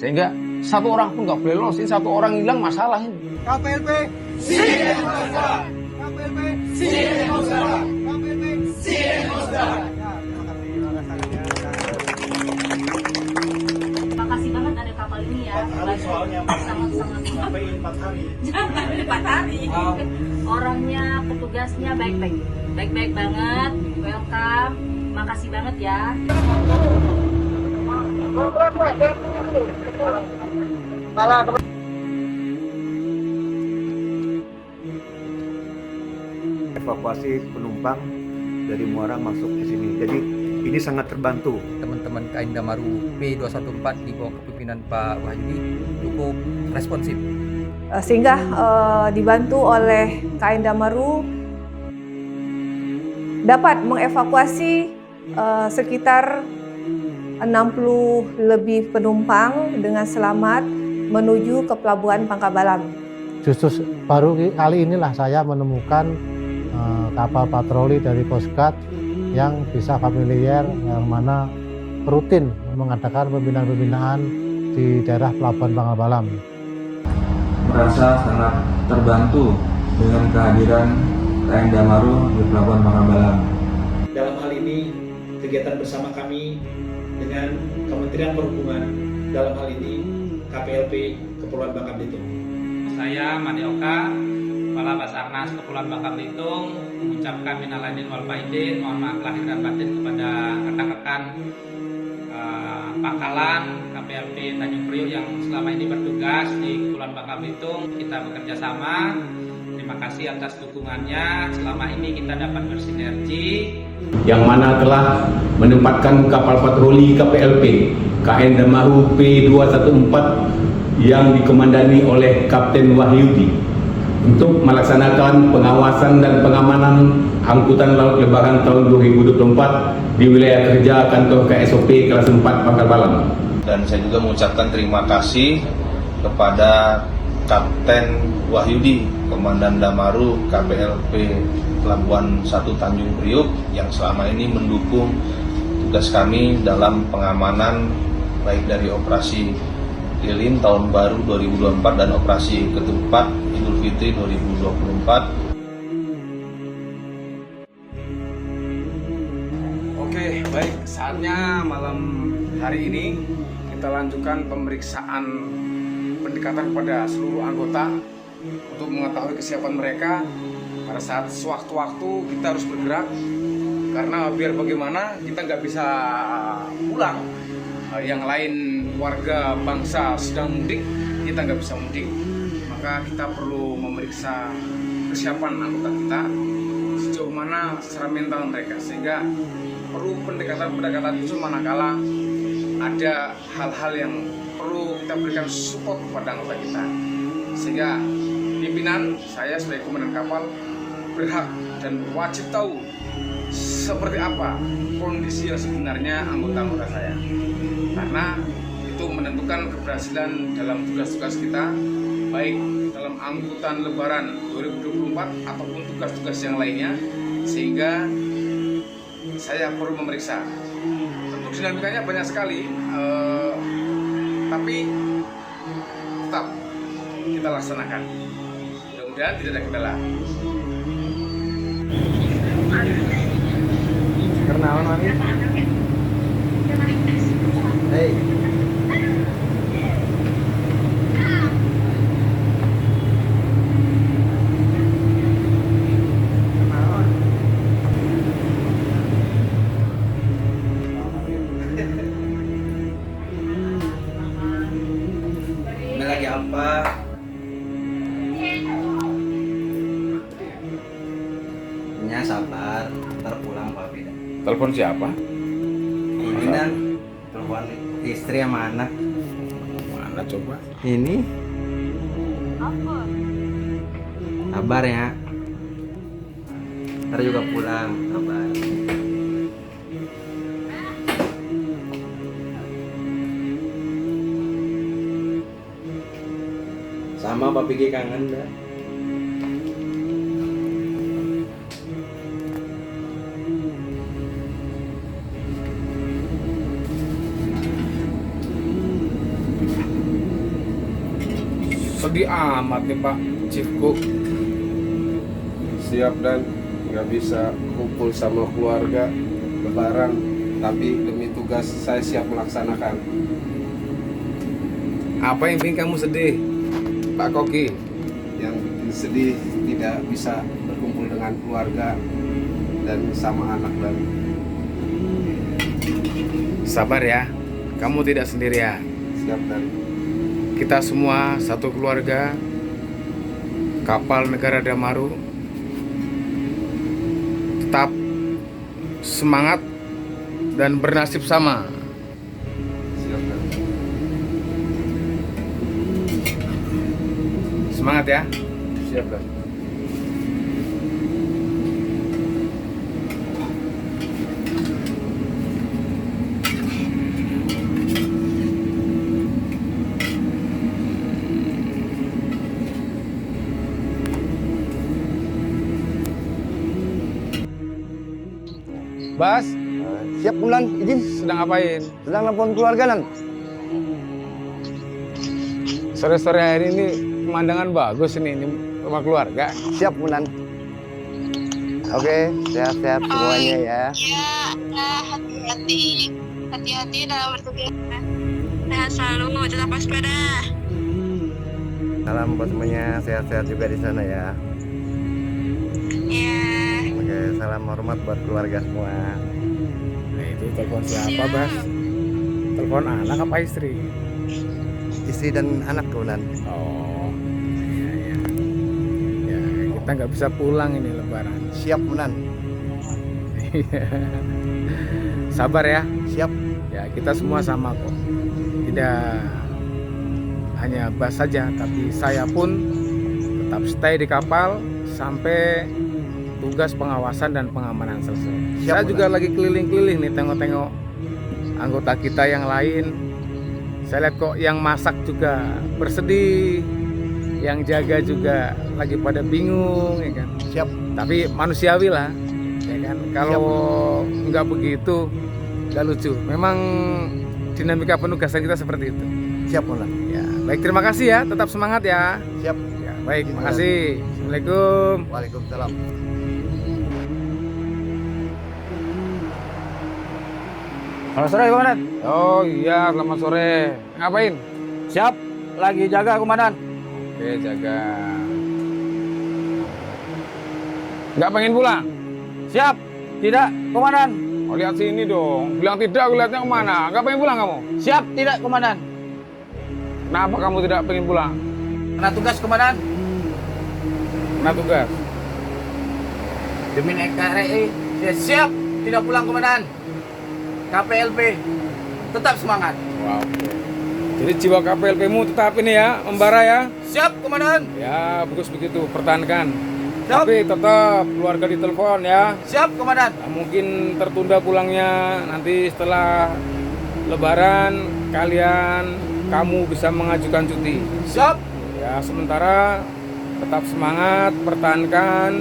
Sehingga satu orang pun nggak boleh lolos. Ini satu orang hilang masalah ini. KPLP siap Musda. KPLP siap Musda. KPLP siap Musda. Makasih banget ada kapal ini ya. Soalnya sangat-sangat sampai 4 hari. jangan 4 hari. Orangnya, petugasnya baik-baik banget. Welcome. Makasih banget ya. Evakuasi penumpang dari Muara masuk ke sini. Jadi ini sangat terbantu. Teman-teman KAI Indamaru P214 di bawah kepemimpinan Pak Wahyudi cukup responsif. Sehingga dibantu oleh KAI Indamaru dapat mengevakuasi sekitar 60 lebih penumpang dengan selamat menuju ke Pelabuhan Pangkabalam. Justru baru kali inilah saya menemukan kapal patroli dari Coast Guard yang bisa familiar, yang mana rutin mengadakan pembinaan-pembinaan di daerah Pelabuhan Pangkabalam. Merasa sangat terbantu dengan kehadiran KAI Indamaru di Pelabuhan Pangkabalam. Dalam hal ini kegiatan bersama kami dengan Kementerian Perhubungan, dalam hal ini KPLP Kepulauan Bangka Belitung. Saya Madioka, Kepala Basarnas Kepulauan Bangka Belitung, mengucapkan minal aidin wal faizin, mohon maaf lahir dan batin kepada rekan-rekan pangkalan KPLP Tanjung Priok yang selama ini bertugas di Kepulauan Bangka Belitung. Kita bekerja sama. Terima kasih atas dukungannya. Selama ini kita dapat bersinergi. Yang mana telah menempatkan kapal patroli KPLP KAI Indamaru P214 yang dikomandani oleh Kapten Wahyudi untuk melaksanakan pengawasan dan pengamanan angkutan laut Lebaran tahun 2024 di wilayah kerja kantor KSOP kelas 4 Pangkabalam. Dan saya juga mengucapkan terima kasih kepada Kapten Wahyudi, Komandan Damaru KPLP Pelabuhan 1 Tanjung Priok yang selama ini mendukung tugas kami dalam pengamanan baik dari operasi Lilin tahun baru 2024 dan operasi ketupat Idul Fitri 2024. Oke, baik. Saatnya malam hari ini kita lanjutkan pemeriksaan pendekatan kepada seluruh anggota untuk mengetahui kesiapan mereka. Pada saat sewaktu-waktu kita harus bergerak karena biar bagaimana kita nggak bisa pulang. Yang lain warga bangsa sedang mudik, kita nggak bisa mudik. Maka kita perlu memeriksa kesiapan anggota kita sejauh mana secara mental mereka, sehingga perlu pendekatan khusus manakala ada hal-hal yang perlu kita berikan support kepada anggota kita, sehingga pimpinan saya sebagai komandan kapal berhak dan wajib tahu seperti apa kondisi yang sebenarnya anggota-anggota saya, karena itu menentukan keberhasilan dalam tugas-tugas kita, baik dalam angkutan Lebaran 2024 ataupun tugas-tugas yang lainnya, sehingga saya perlu memeriksa. Tentu dinamikanya banyak sekali, tapi tetap kita laksanakan. Mudah-mudahan tidak ada kendala. Kenalan lagi. Hey. Ini lagi apa? Ya sabar, ntar pulang Pak Bida. Telepon siapa? Ini dan telepon istri sama anak. Mana coba? Ini. Sabar ya. Ntar juga pulang. Sabar. Sama Pak Piki kangen dah. Sedih amat nih Pak Chief Cook. Siap dan nggak bisa kumpul sama keluarga Lebaran, tapi demi tugas saya siap melaksanakan. Apa yang bikin kamu sedih, Pak Koki? Yang bikin sedih tidak bisa berkumpul dengan keluarga dan sama anak dan Sabar ya, kamu tidak sendirian. siap dan Kita semua satu keluarga kapal negara Damaru. Tetap semangat dan bernasib sama. siap dan Semangat ya. siap dan Bas, Siap Bulan, izin. sedang ngapain? Sedang nelfon keluarga Nan. Sore-sore hari ini pemandangan bagus ini rumah keluarga. Siap Bulan. Oke, sehat-sehat semuanya ya. Iya, nah hati-hati. Hati-hati dalam bertugas. Sehat selalu, tetap waspada. Salam buat semuanya, sehat-sehat juga di sana ya. Iya. Oke, salam hormat buat keluarga semua. Nah itu telepon siapa Bas? Telepon anak apa istri? Istri dan anak Bulan. Oh, iya. Ya, kita nggak bisa pulang ini Lebaran. Siap Bulan. Sabar ya. Siap. Ya kita semua sama kok. Tidak hanya Bas saja, tapi saya pun tetap stay di kapal sampai tugas pengawasan dan pengamanan selesai. Siap, Saya juga lagi keliling-keliling nih tengok-tengok anggota kita yang lain. Saya lihat kok yang masak juga bersedih, yang jaga juga lagi pada bingung, ya kan. Siap. Tapi manusiawi lah, ya kan. Kalau nggak begitu, nggak lucu. Memang dinamika penugasan kita seperti itu. Siap Bulan. Ya, baik terima kasih ya, tetap semangat ya. Siap. Ya, baik, terima kasih. Assalamualaikum. Waalaikumsalam. Selamat sore, Komandan. Oh iya, selamat sore. Ngapain? Siap, lagi jaga, Komandan. Oke, jaga. Nggak pengen pulang? Siap, tidak, Komandan. Oh, lihat sini dong. Bilang tidak, aku lihatnya kemana? Nggak pengen pulang kamu? Siap, tidak, Komandan. Kenapa kamu tidak pengen pulang? Kena tugas, Komandan. Kena tugas. Demi NKRI, saya siap tidak pulang, Komandan. KPLP, tetap semangat. Wow. Jadi jiwa KPLP-mu tetap ini ya, membara ya? Siap, Komandan. Ya, bagus begitu, pertahankan. Siap. Tapi tetap keluarga ditelepon ya. Siap, Komandan. Nah, mungkin tertunda pulangnya nanti setelah Lebaran kamu bisa mengajukan cuti. Siap. Ya, sementara tetap semangat, pertahankan,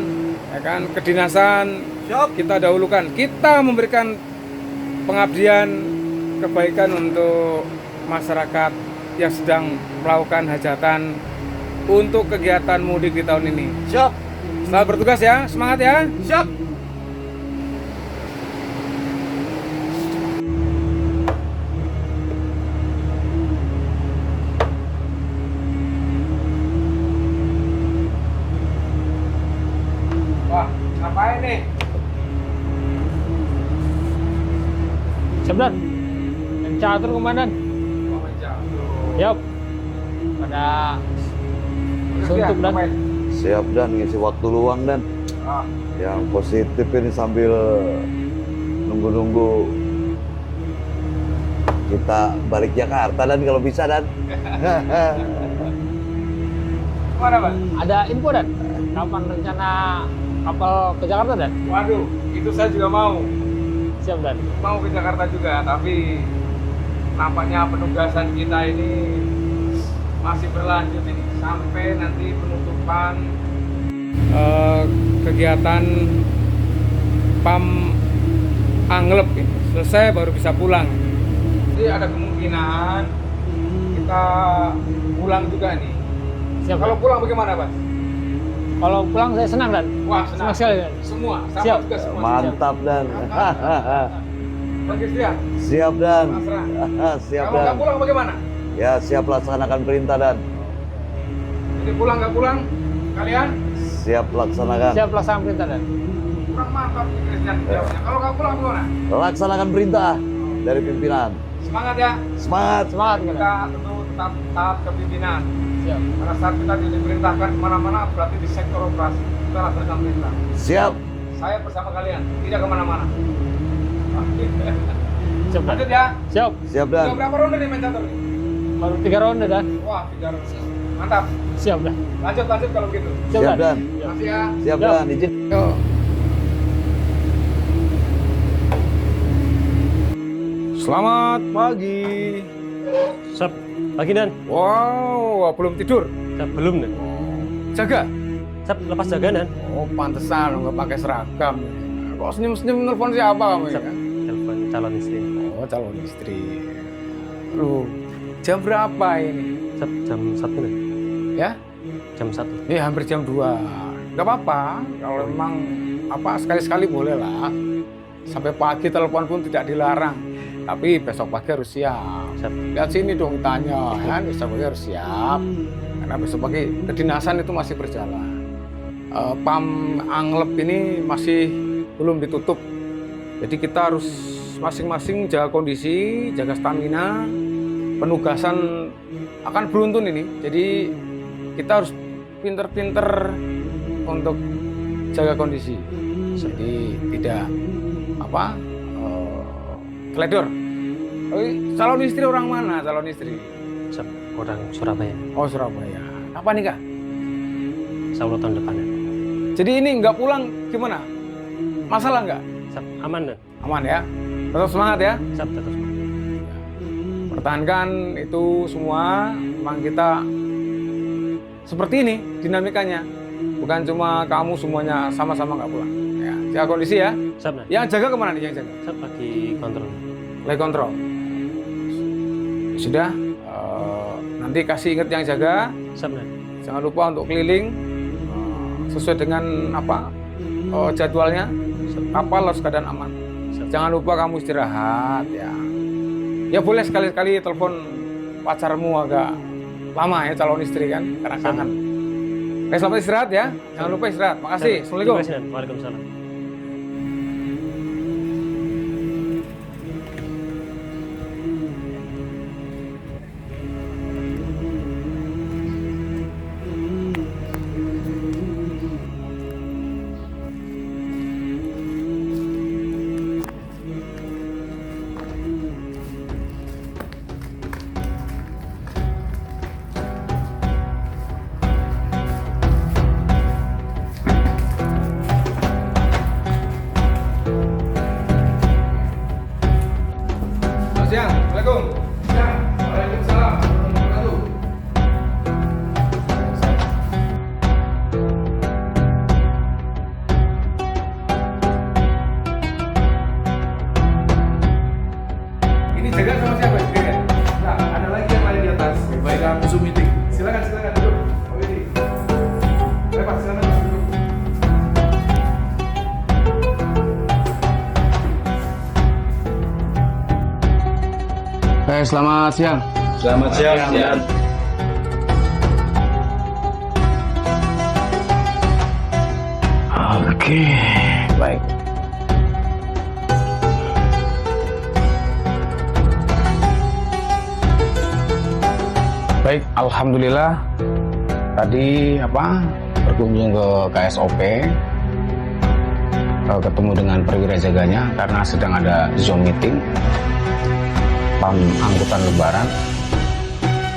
ya kan, kedinasan. Siap. Kita dahulukan. Kita memberikan pengabdian kebaikan untuk masyarakat yang sedang melakukan hajatan untuk kegiatan mudik di tahun ini. Siap. Selamat bertugas ya, semangat ya. Siap. Wah, ngapain nih? Sebentar. Yang catur, Komandan. Yap. Pada suntuk dan Siap dan ngisi waktu luang dan yang positif ini sambil nunggu-nunggu kita balik Jakarta dan kalau bisa dan Mana, Bang? ada info dan kapan rencana kapal ke Jakarta dan? Waduh, itu saya juga mau. Siap dan. Mau ke Jakarta juga, tapi nampaknya penugasan kita ini masih berlanjut ini sampai nanti penutupan kegiatan PAM Anglep ini selesai baru bisa pulang. Jadi ada kemungkinan kita pulang juga nih Siap. Kalau pulang bagaimana, Pak? Kalau pulang saya senang dan. Wah, senang sekali dan. Semua, sama Siap. juga semua. Mantap dan. Bagi setia. Siap dan. Pasrah. Siap Kalau dan. nggak pulang bagaimana? Ya siap laksanakan perintah dan. Jadi pulang nggak pulang, kalian Siap laksanakan. Siap laksanakan perintah dan. kurang mantap Christian jawabnya. Kalau nggak pulang gimana? Laksanakan perintah dari pimpinan. Semangat ya. Semangat. Semangat Kita tentu tetap taat kepimpinan. Siap. Pada saat kita diperintahkan kemana-mana, berarti di sektor operasi kita laksanakan perintah. Siap. Saya bersama kalian, tidak kemana-mana. Siap dan. Lanjut ya. Siap. Siap dan. Udah berapa ronde nih main catur? Baru 3 ronde dan. Wah, 3 ronde. Mantap. Siap dan. Lanjut kalau gitu. Siap dan. Makasih ya. Siap dan. Izin. Selamat pagi. Siap. Pagi dan. Wow, belum tidur? Siap, belum dan. Jaga? Siap, lepas jaga dan. Oh, pantesan nggak pakai seragam. Kok senyum-senyum nelfon siapa kamu ya? Telepon calon istri. Oh, calon istri. Lu jam berapa ini? Siap, jam 1 dan. Ya? Jam 1. Hampir jam 2. Nggak apa-apa. Kalau memang sekali-sekali boleh lah. Sampai pagi telepon pun tidak dilarang. Tapi besok pagi harus siap. Lihat sini dong tanya, kan? Besok pagi harus siap. Karena besok pagi kedinasan itu masih berjalan. PAM Anglep ini masih belum ditutup. Jadi kita harus masing-masing jaga kondisi, jaga stamina. Penugasan akan beruntun ini. Jadi kita harus pinter-pinter untuk jaga kondisi. Jadi tidak teledor. Calon istri orang mana? Calon istri? Orang Surabaya. Oh, Surabaya. Apa nih, Kak? Insya Allah tahun depan. Jadi ini nggak pulang gimana? Masalah nggak? Aman dan. Aman ya. Tetap semangat ya. Tetap semangat. Pertahankan itu semua. Memang kita seperti ini dinamikanya. Bukan cuma kamu semuanya sama-sama nggak pulang. Ya, jaga kondisi ya. Siap, yang jaga kemana nih yang jaga? Siap, lagi kontrol. Lagi kontrol. Sudah. Nanti kasih ingat yang jaga. Siap, jangan lupa untuk keliling sesuai dengan jadwalnya. Kapal harus keadaan aman. Jangan lupa kamu istirahat ya. Ya boleh sekali-sekali telepon pacarmu agak lama ya, calon istri kan, karena kangen. Selamat istirahat ya. Jangan lupa istirahat. Makasih. Assalamualaikum. Waalaikumsalam. Assalamualaikum. Waalaikumsalam. Ini jaga sama siapa? Nah, ada lagi yang lain di atas. Baik, Zoom meeting. Silakan duduk. Oh ini. Pak, silakan duduk. Selamat siang. Selamat siang. Oke, baik. Baik, alhamdulillah. Tadi berkunjung ke KSOP, ketemu dengan perwira jaganya karena sedang ada Zoom meeting PAM angkutan lebaran.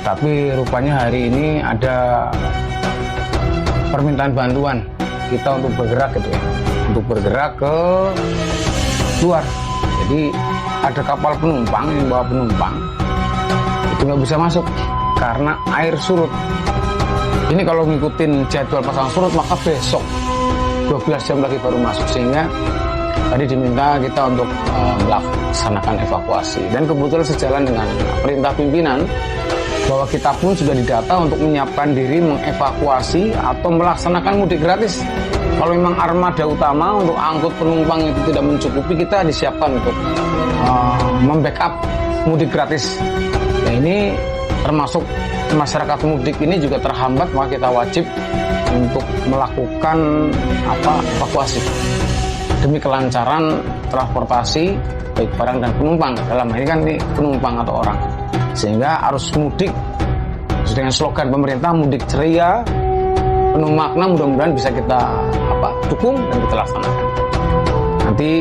Tapi rupanya hari ini ada permintaan bantuan kita untuk bergerak gitu ya, untuk bergerak ke luar. Jadi ada kapal penumpang yang bawa penumpang itu nggak bisa masuk karena air surut. Ini kalau ngikutin jadwal pasang surut maka besok 12 jam lagi baru masuk, sehingga tadi diminta kita untuk melaksanakan evakuasi. Dan kebetulan sejalan dengan perintah pimpinan bahwa kita pun sudah didata untuk menyiapkan diri mengevakuasi atau melaksanakan mudik gratis. Kalau memang armada utama untuk angkut penumpang itu tidak mencukupi, kita disiapkan untuk membackup mudik gratis. Nah, ini termasuk masyarakat mudik ini juga terhambat, maka kita wajib untuk melakukan evakuasi demi kelancaran transportasi baik barang dan penumpang. Dalam hal ini kan penumpang atau orang, sehingga arus mudik dengan slogan pemerintah mudik ceria penuh makna, mudah-mudahan bisa kita dukung dan kita laksanakan. Nanti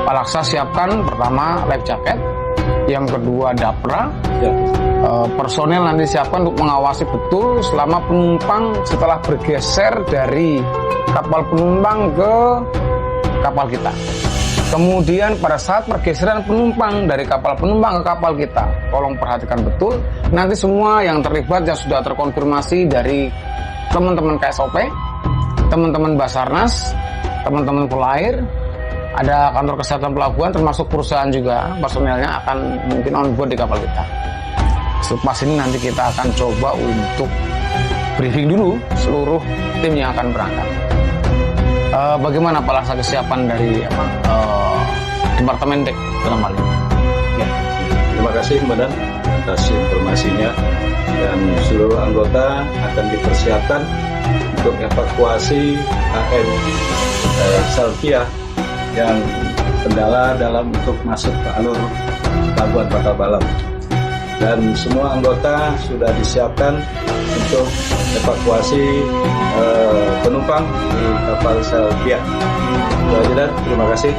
Pak Laksa siapkan pertama life jacket, yang kedua dapra, personel nanti siapkan untuk mengawasi betul selama penumpang setelah bergeser dari kapal penumpang ke kapal kita. Kemudian pada saat pergeseran penumpang dari kapal penumpang ke kapal kita, tolong perhatikan betul nanti semua yang terlibat yang sudah terkonfirmasi dari teman-teman KSOP, teman-teman Basarnas, teman-teman Polair, ada kantor kesehatan pelabuhan, termasuk perusahaan juga, personelnya akan mungkin on board di kapal kita. Selepas ini nanti kita akan coba untuk briefing dulu seluruh tim yang akan berangkat. Bagaimana Pak Laksa kesiapan dari Departemen DEK dalam hal ini? Ya, terima kasih Komandan atas informasinya, dan seluruh anggota akan dipersiapkan untuk evakuasi KM Salvia yang kendala dalam untuk masuk ke alur Pelabuhan Pakabalam, dan semua anggota sudah disiapkan untuk evakuasi penumpang di kapal Salvia. Dan terima kasih.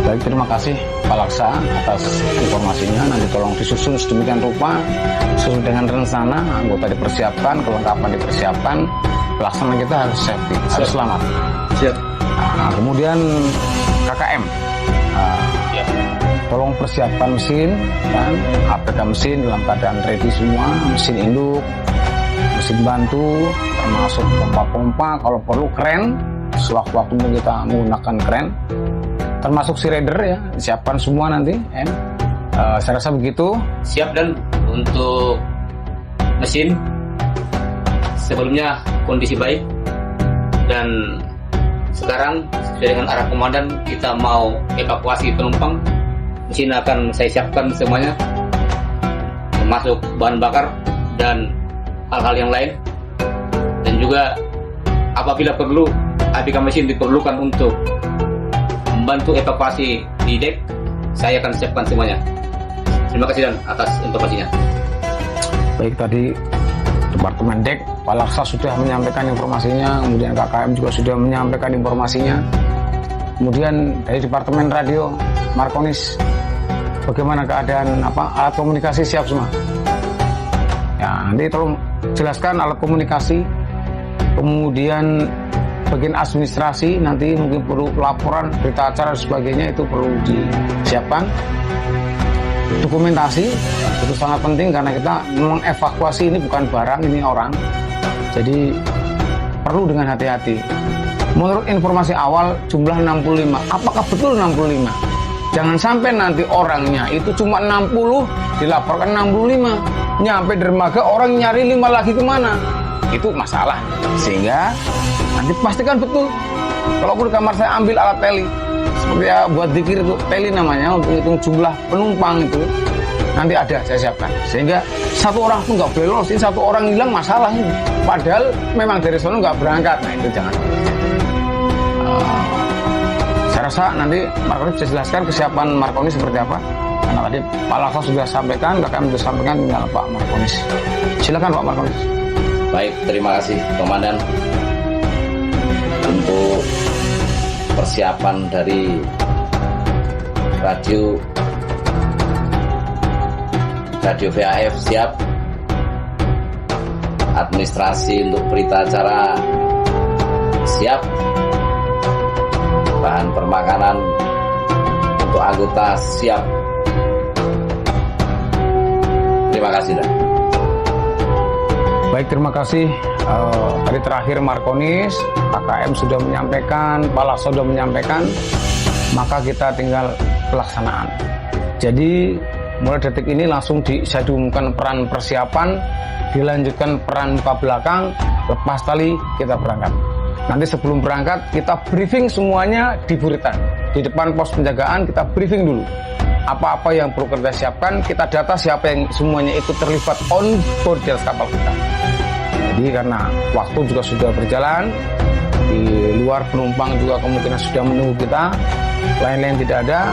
Baik, terima kasih Pak Laksa atas informasinya. Nanti tolong disusun sedemikian rupa sesuai dengan rencana, anggota dipersiapkan, kelengkapan dipersiapkan, pelaksanaan kita harus safety, harus selamat. Siap. Nah, kemudian KKM, tolong persiapkan mesin dan APK mesin dalam keadaan ready semua, mesin induk, mesin bantu, termasuk pompa-pompa, kalau perlu kren, sewaktu-waktu kita menggunakan kren, termasuk si rider ya, siapkan semua nanti. Saya rasa begitu. Siap. Dan untuk mesin sebelumnya kondisi baik, dan sekarang sesuai dengan arah komandan kita mau evakuasi penumpang. Mesin akan saya siapkan semuanya, termasuk bahan bakar dan hal-hal yang lain, dan juga apabila perlu APK mesin diperlukan untuk membantu evakuasi di dek, saya akan siapkan semuanya. Terima kasih dan atas informasinya. Baik, tadi Departemen DEK, Pak Laksa sudah menyampaikan informasinya, kemudian KKM juga sudah menyampaikan informasinya. Kemudian dari Departemen Radio, Markonis, bagaimana keadaan alat komunikasi siap semua? Ya, nanti tolong jelaskan alat komunikasi. Kemudian bagian administrasi nanti mungkin perlu laporan, berita acara dan sebagainya, itu perlu disiapkan. Dokumentasi itu sangat penting karena kita mengevakuasi ini bukan barang, ini orang. Jadi perlu dengan hati-hati. Menurut informasi awal jumlah 65. Apakah betul 65? Jangan sampai nanti orangnya itu cuma 60, dilaporkan 65. Nyampe dermaga orang nyari 5 lagi kemana? Itu masalah. Sehingga nanti pastikan betul. Kalau aku di kamar saya ambil alat teli, seperti ya buat dikir itu teli namanya, untuk hitung jumlah penumpang itu nanti ada, saya siapkan. Sehingga satu orang pun nggak boleh lolos. Ini satu orang hilang masalah ini. Padahal memang dari sana nggak berangkat. Nah itu jangan. Saya rasa nanti Markonis bisa jelaskan kesiapan Markonis seperti apa. Karena tadi Pak Laksa sudah sampaikan, KKM sudah sampaikan, tinggal Pak Markonis. Silakan Pak Markonis. Baik, terima kasih Komandan. Untuk persiapan dari radio VHF siap, administrasi untuk berita acara siap, bahan permakanan untuk anggota siap. Terima kasih Dan. Baik, terima kasih. Tadi terakhir Markonis, KKM sudah menyampaikan, Pak Laksa sudah menyampaikan, maka kita tinggal pelaksanaan. Jadi mulai detik ini langsung saya diumumkan peran persiapan, dilanjutkan peran muka belakang, lepas tali kita berangkat. Nanti sebelum berangkat kita briefing semuanya di Buritan. Di depan pos penjagaan kita briefing dulu. Apa-apa yang perlu kita siapkan, kita data siapa yang semuanya ikut terlibat on board di atas kapal kita. Jadi karena waktu juga sudah berjalan, di luar penumpang juga kemungkinan sudah menunggu kita, lain-lain tidak ada.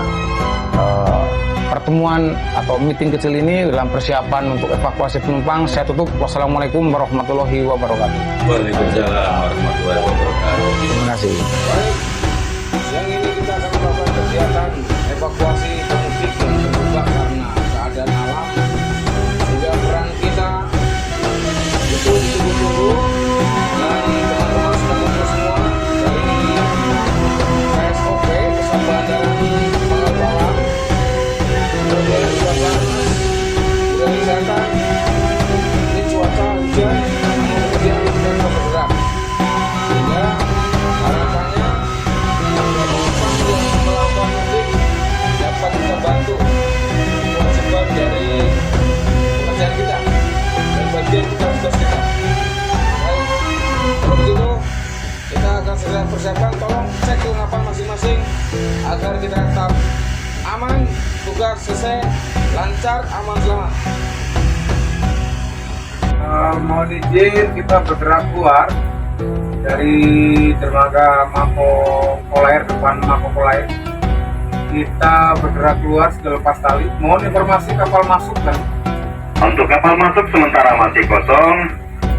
Pertemuan atau meeting kecil ini dalam persiapan untuk evakuasi penumpang saya tutup. Wassalamualaikum warahmatullahi wabarakatuh. Waalaikumsalam warahmatullahi wabarakatuh. Terima kasih. Baik, siang ini kita akan melakukan kegiatan evakuasi pemudik yang terjebak karena keadaan alam. Sehingga peran kita itu ditunggu-tunggu dan teman-teman sudah kumpul semua dari KSOP Pesawat Bandara Pangkalan. Kemudian juga panas, udah wisata, ini cuaca hujan, kemudian sudah bergerak. Sehingga harapannya penumpang yang melakukan mudik dapat kita bantu kewajiban dari pekerjaan kita dan bagian tugas kita. Baik, kalau begitu kita akan segera persiapkan. Tolong cek kelengkapan masing-masing agar kita tetap aman, tugas selesai, lancar, aman, selamat. Mohon izin kita bergerak keluar dari dermaga Mako Polair, depan Mako Polair. Kita bergerak keluar sudah lepas tali. Mohon informasi kapal masuk kan? Untuk kapal masuk sementara masih kosong.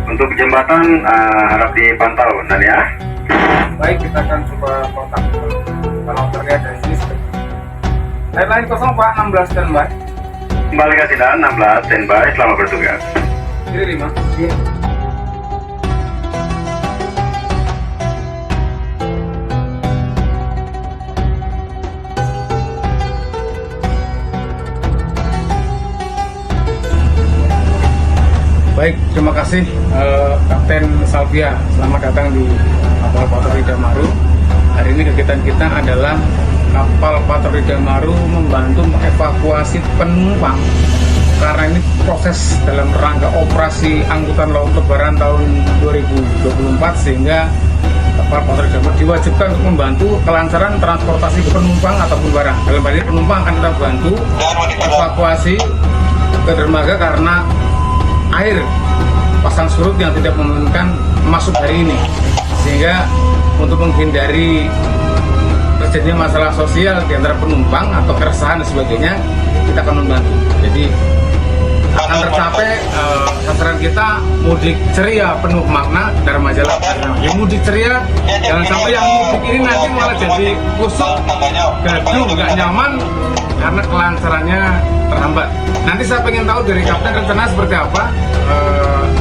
Untuk jembatan harap dipantau dan ya. Baik, kita akan coba kontak kalau terkait dari sini. Lain kosong Pak, 16 standby. Kembali ke Sidan, 16 standby, selamat bertugas. Kiri 5. Baik, terima kasih Kapten Salvia. Selamat datang di kapal patroli Damaru. Hari ini kegiatan kita adalah kapal patroli Damaru membantu mengevakuasi penumpang karena ini proses dalam rangka operasi angkutan laut lebaran tahun 2024, sehingga kapal patroli Damaru diwajibkan untuk membantu kelancaran transportasi penumpang ataupun barang. Dalam hal ini penumpang akan kita bantu evakuasi ke dermaga karena air pasang surut yang tidak memungkinkan masuk hari ini, sehingga untuk menghindari terjadinya masalah sosial di antara penumpang atau keresahan dan sebagainya, kita akan membantu. Jadi akan tercapai sasaran kita mudik ceria penuh makna dari majalah. Yang mudik ceria, jangan sampai yang mudik ini nanti malah jadi kusuk, gaduh, nggak nyaman karena kelancarannya terhambat. Nanti saya pengen tahu dari Kapten rencana seperti apa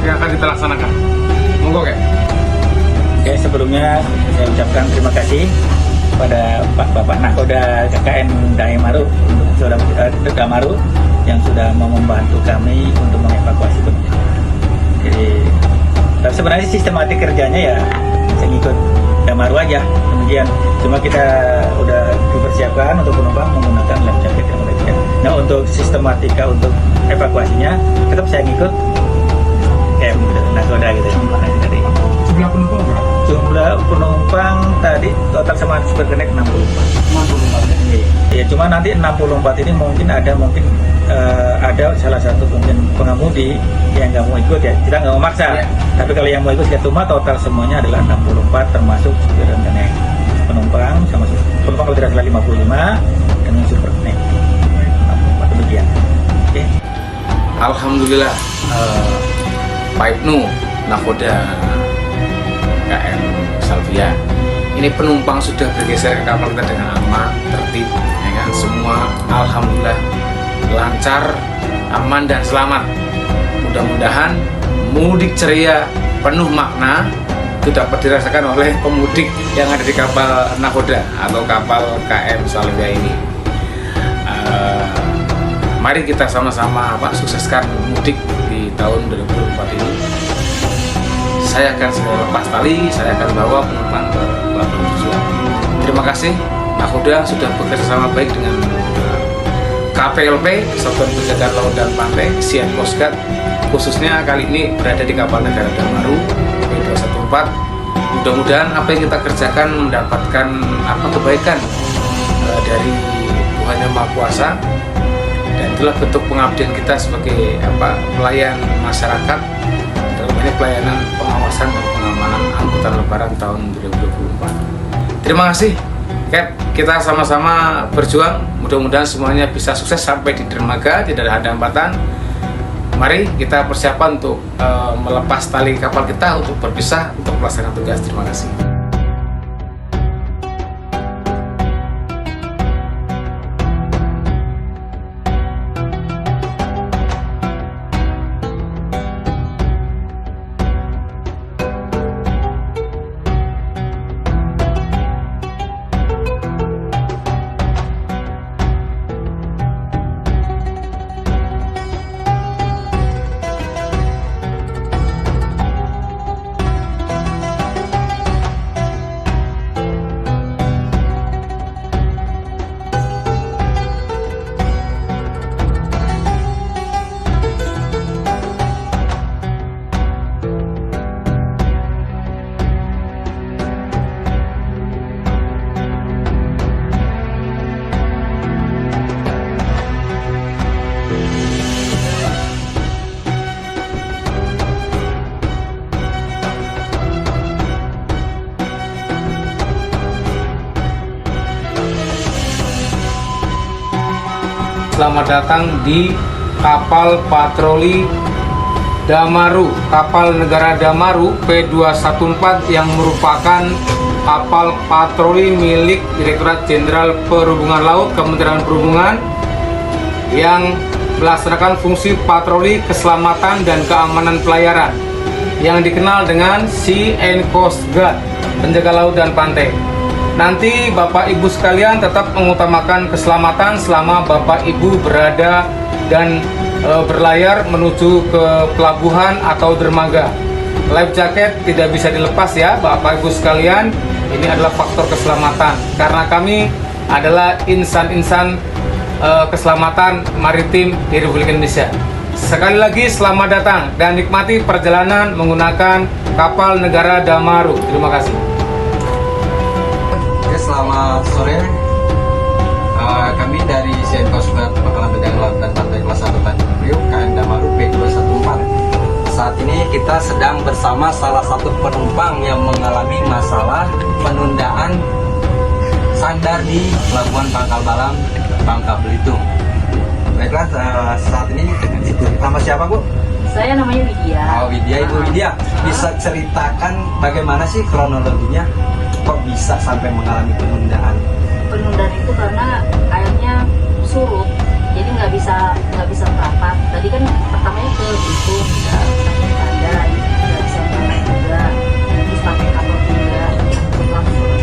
yang akan kita laksanakan. Monggo Kak. Oke, sebelumnya saya ucapkan terima kasih pada Bapak Nakoda KKN Damaru Damaru yang sudah mau membantu kami untuk mengevakuasi penumpang. Jadi sebenarnya sistematik kerjanya ya saya ngikut Damaru aja. Kemudian cuma kita udah dipersiapkan untuk penumpang menggunakan life jacket yang udah ada. Nah, untuk sistematika untuk evakuasinya tetap saya ngikut Nakoda gitu. Dari jumlah penumpang berapa? Jumlah penumpang tadi total sama super connect 64. Ya, cuma nanti 64 ini mungkin ada salah satu mungkin pengemudi yang nggak mau ikut ya, kita nggak mau maksa. Tapi kalau yang mau ikut kita cuma total semuanya adalah 64 termasuk super connect penumpang sama penumpang kalau tidak salah 55 dengan super connect 64 demikian. Oke. Alhamdulillah Pak Ibnu Nakoda KM Salvia, ini penumpang sudah bergeser ke kapal kita dengan aman, tertib, ya kan? Semua alhamdulillah lancar, aman dan selamat. Mudah-mudahan mudik ceria penuh makna itu dapat dirasakan oleh pemudik yang ada di kapal Nakoda atau kapal KM Salvia ini. Mari kita sama-sama sukseskan mudik di tahun 2024 ini. Saya akan segera lepas tali, saya akan bawa penumpang ke pelabuhan tujuan. Terima kasih Nakoda sudah bekerja sama baik dengan KPLP, Satuan Penjagaan Laut dan Pantai, Sian Coast Guard, khususnya kali ini berada di kapal negara Damaru P214. Mudah-mudahan apa yang kita kerjakan mendapatkan kebaikan dari Tuhan Yang Maha Kuasa, dan itulah bentuk pengabdian kita sebagai pelayan masyarakat dalam ini pelayanan pengawasan dan pengamanan angkutan lebaran tahun 2024. Terima kasih Cap, kita sama-sama berjuang, mudah-mudahan semuanya bisa sukses sampai di dermaga, tidak ada hambatan. Mari kita persiapan untuk melepas tali kapal kita untuk berpisah untuk melaksanakan tugas. Terima kasih. Selamat datang di kapal patroli Damaru, kapal negara Damaru P214 yang merupakan kapal patroli milik Direktorat Jenderal Perhubungan Laut Kementerian Perhubungan yang melaksanakan fungsi patroli keselamatan dan keamanan pelayaran yang dikenal dengan Sea and Coast Guard, penjaga laut dan pantai. Nanti Bapak Ibu sekalian tetap mengutamakan keselamatan selama Bapak Ibu berada dan berlayar menuju ke pelabuhan atau dermaga. Life jacket tidak bisa dilepas ya Bapak Ibu sekalian. Ini adalah faktor keselamatan karena kami adalah insan-insan keselamatan maritim di Republik Indonesia. Sekali lagi selamat datang dan nikmati perjalanan menggunakan kapal negara Damaru. Terima kasih. Selamat sore, kami dari Sea and Coast Guard Pangkalan Penjagaan Laut dan Pantai Kelas 1 Tanjung Priok KM Damaru P214. Saat ini kita sedang bersama salah satu penumpang yang mengalami masalah penundaan sandar di Pelabuhan Pangkal Balam, Bangka Belitung. Baiklah, saat ini nama siapa Bu? Saya namanya Widya. Oh Widya, Ibu Widya, bisa ceritakan bagaimana sih kronologinya? Kok bisa sampai mengalami penundaan? Penundaan itu karena airnya surut, jadi nggak bisa merapat. Tadi kan pertamanya ke Belitung, nggak bisa naik juga, terus pakai kapal juga, langsung.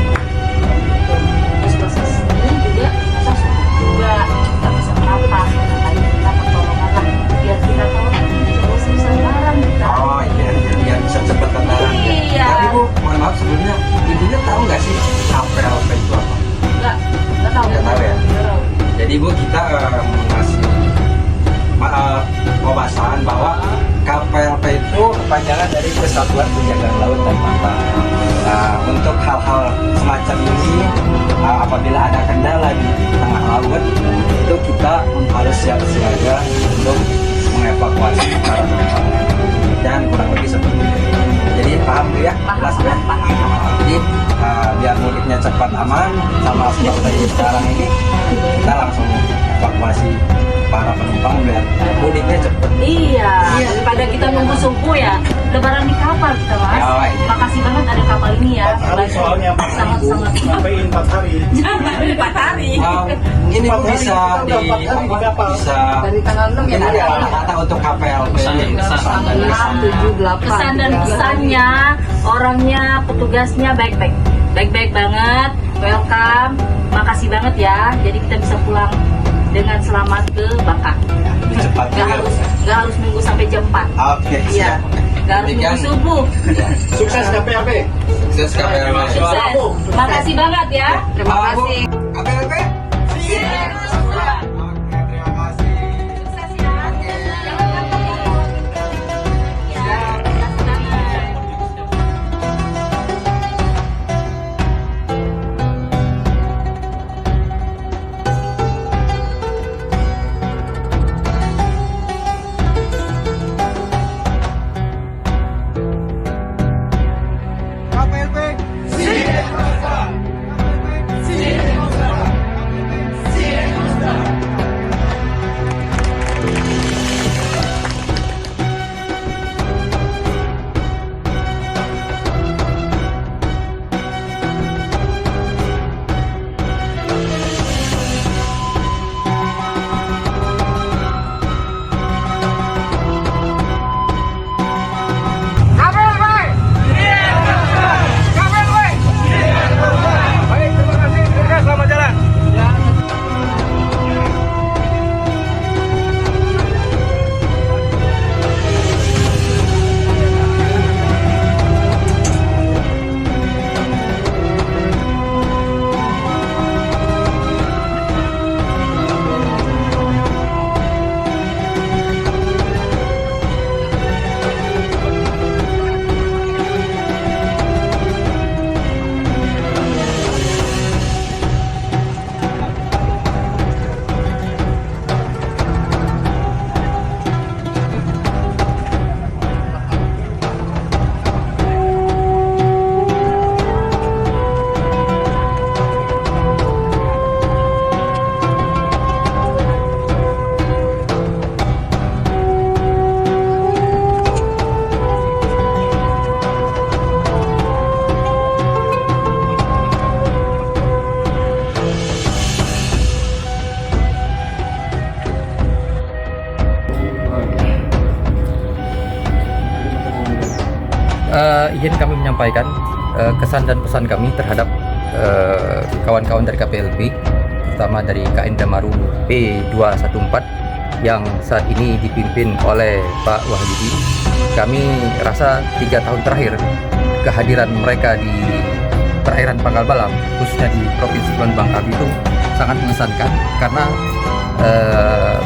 Terus proses ini juga masa surut juga, nggak bisa merapat. Makanya kita pertolongan lah, biar kita tahu terus bisa barang kita. Oh iya, biar bisa cepat kendaraan. Iya. Tapi Bu, mohon maaf sebelumnya, ibunya tahu nggak sih KPLP itu apa? Nggak tahu. Nggak tahu ya. Jadi Bu, kita mengasih pembahasan bahwa KPLP itu kepanjangan dari Kesatuan Penjagaan Laut dan Pantai. Nah, untuk hal-hal semacam ini, apabila ada kendala di tengah laut, itu kita harus siap siaga untuk mengevakuasi para penumpang. Dan kurang lebih seperti itu. Jadi paham Bu ya? Jelas ya? Jadi biar mudiknya cepat aman, sama seperti sekarang ini kita langsung evakuasi para penumpang biar mudiknya cepat. Iya, daripada kita nunggu subuh ya, lebaran di kapal kita Mas. Oh, iya. Makasih banget ada kapal ini ya. Soalnya sangat-sangat sampai 4 hari. Jangan 4 hari. Ini Bu bisa Dari tanggal 6 mungkin ada kata-kata untuk KPLP. Pesan dan pesannya, orangnya, petugasnya baik-baik banget, welcome, makasih banget ya. Jadi kita bisa pulang dengan selamat ke Bangka. Cepat Gak harus nunggu sampai jam 4. Oke, Iya. Gak harus nunggu subuh. Sukses KPLP. Sukses KPLP. Sukses. Makasih banget ya. Terima kasih. KPLP. Iya. Oke, terima kasih. Izin kami menyampaikan kesan dan pesan kami terhadap kawan-kawan dari KPLP, terutama dari KN Damaru P214 yang saat ini dipimpin oleh Pak Wahyudi. Kami rasa 3 tahun terakhir kehadiran mereka di perairan Pangkal Balam, khususnya di Provinsi Kepulauan Bangka Belitung, sangat mengesankan karena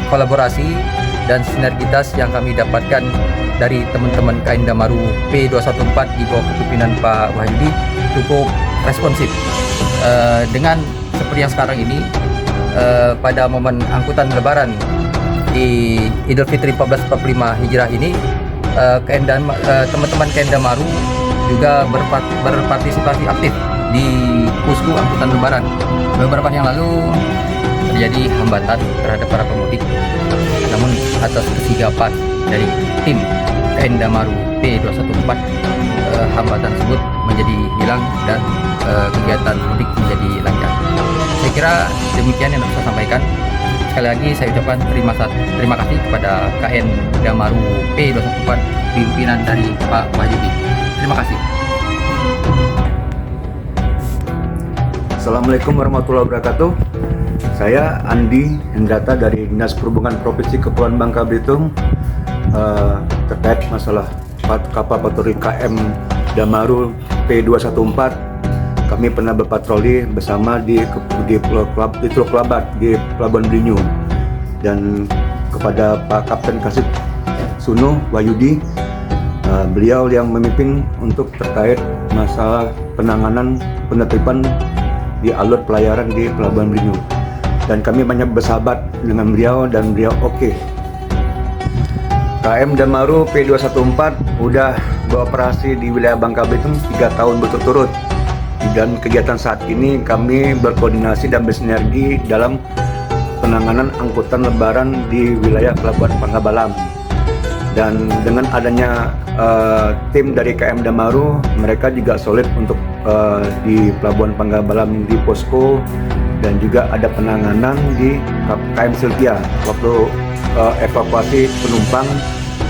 kolaborasi dan sinergitas yang kami dapatkan dari teman-teman KN Damaru P214 di bawah kepemimpinan Pak Wahyudi cukup responsif. Dengan seperti yang sekarang ini, pada momen angkutan Lebaran di Idul Fitri 1445 Hijrah ini, teman-teman KN Damaru juga berpartisipasi aktif di posko angkutan Lebaran. Beberapa hari yang lalu terjadi hambatan terhadap para pemudik, namun atas kesigapan dari tim KN Damaru P214, hambatan tersebut menjadi hilang dan kegiatan mudik menjadi lancar. Saya kira demikian yang dapat saya sampaikan. Sekali lagi saya ucapkan terima kasih kepada KN Damaru P214 pimpinan dari Pak Wahyudi. Terima kasih. Assalamualaikum warahmatullahi wabarakatuh. Saya Andi Hendrata dari Dinas Perhubungan Provinsi Kepulauan Bangka Belitung, terkait masalah kapal patroli KM Damaru P214. Kami pernah berpatroli bersama di Teluk Kelabat di Pelabuhan Belitung, dan kepada Pak Kapten Kasip Suno Wahyudi, beliau yang memimpin untuk terkait masalah penanganan penertiban di alur pelayaran di Pelabuhan Belitung, dan kami banyak bersahabat dengan beliau dan beliau oke. KM Damaru P214 udah beroperasi di wilayah Bangka Belitung 3 tahun berturut-turut, dan kegiatan saat ini kami berkoordinasi dan bersinergi dalam penanganan angkutan Lebaran di wilayah Pelabuhan Pangkal Balam. Dan dengan adanya tim dari KM Damaru, mereka juga solid untuk di Pelabuhan Pangkal Balam di posko, dan juga ada penanganan di KM Siltia waktu evakuasi penumpang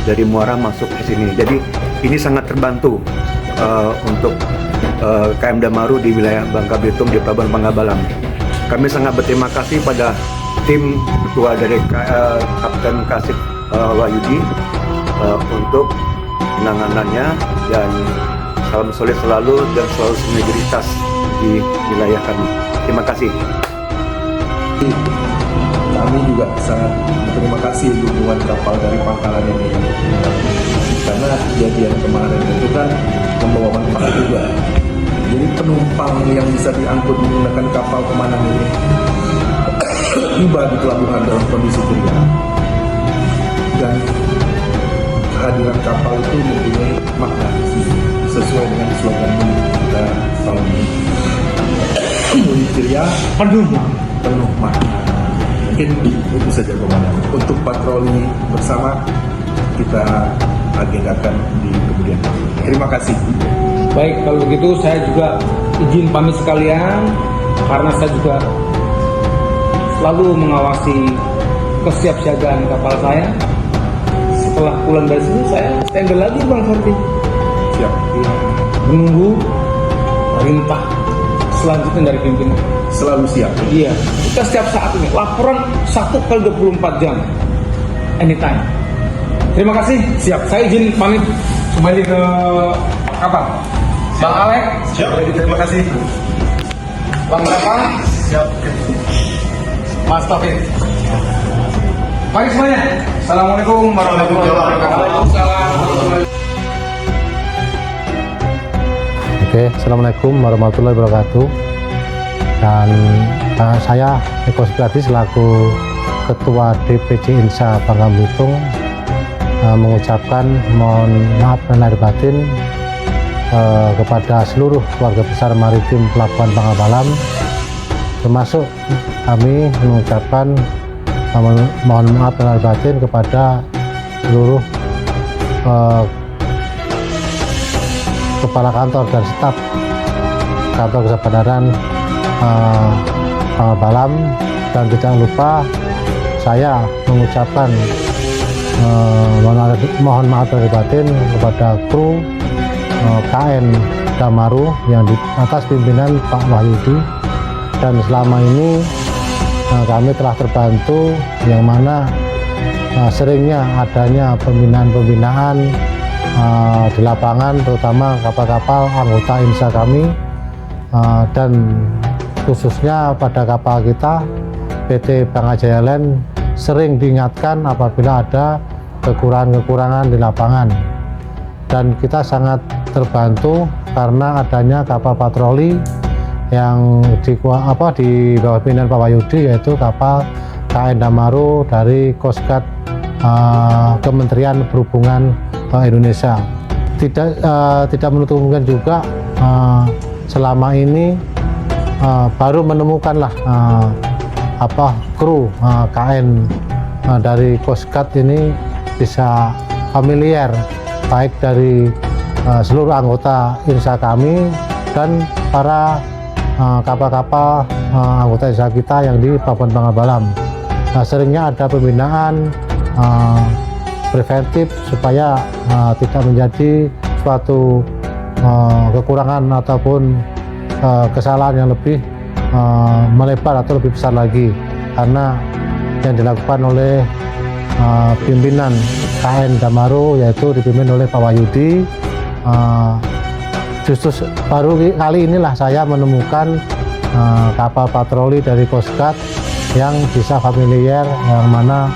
dari Muara masuk ke sini. Jadi ini sangat terbantu untuk KM Damaru di wilayah Bangka Belitung di Pelabuhan Pangkal Balam. Kami sangat berterima kasih pada tim ketua dari Kapten Kasip Wahyudi untuk penanganannya, dan salam solid selalu dan selalu sinergitas di wilayah kami. Terima kasih. Kami juga sangat berterima kasih dukungan kapal dari pangkalan ini, karena kejadian kemarin itu kan membawa manfaat juga. Jadi penumpang yang bisa diangkut menggunakan kapal pemanang ini tiba di pelabuhan dalam kondisi ceria, dan kehadiran kapal itu mempunyai makna sesuai dengan slogan kita tahun ini. Mudik ceria penuh makna. Mungkin itu saja komandan. Untuk patroli bersama kita agendakan di kemudian hari. Terima kasih. Baik, kalau begitu saya juga izin pamit sekalian, karena saya juga selalu mengawasi kesiapsiagaan kapal saya. Setelah pulang dari sini saya standby lagi Bang Ferdi. Siap. Menunggu perintah selanjutnya dari pimpinan. Selalu siap. Iya, kita setiap saat ini laporan 1x24 jam, anytime. Terima kasih. Siap. Saya izin pamit kembali ke kapal. Bang Alek. Siap. Terima kasih. Bang Rafa. Siap. Mas Taufik. Mari semuanya. Assalamualaikum warahmatullahi wabarakatuh. Oke, Assalamualaikum warahmatullahi wabarakatuh. Dan saya Eko Supriyadi selaku Ketua DPC Insa Bangka Belitung mengucapkan mohon maaf dan lahir batin kepada seluruh keluarga besar maritim Pelabuhan Pangkal Balam, termasuk kami mengucapkan mohon maaf dan lahir batin kepada seluruh kepala kantor dan staf kantor kesabanaran Pangkal Balam, dan tidak lupa saya mengucapkan mohon maaf dan lahir batin kepada kru KN Damaru yang di atas pimpinan Pak Wahyudi, dan selama ini kami telah terbantu yang mana seringnya adanya pembinaan-pembinaan di lapangan, terutama kapal-kapal anggota INSA kami, dan khususnya pada kapal kita PT Bangajaya Land sering diingatkan apabila ada kekurangan-kekurangan di lapangan, dan kita sangat terbantu karena adanya kapal patroli yang di bawah pimpinan Pak Wahyudi, yaitu kapal KN Damaru dari Coast Guard Kementerian Perhubungan Indonesia. Tidak menutup kemungkinan juga selama ini baru menemukanlah kru KN dari Coast Guard ini bisa familiar baik dari seluruh anggota INSA kami dan para kapal-kapal anggota INSA kita yang di Pelabuhan Pangabalam. Seringnya ada pembinaan preventif supaya tidak menjadi suatu kekurangan ataupun kesalahan yang lebih melebar atau lebih besar lagi, karena yang dilakukan oleh pimpinan KN Damaru yaitu dipimpin oleh Pak Wahyudi. Justru baru kali inilah saya menemukan kapal patroli dari Coast Guard yang bisa familiar, yang mana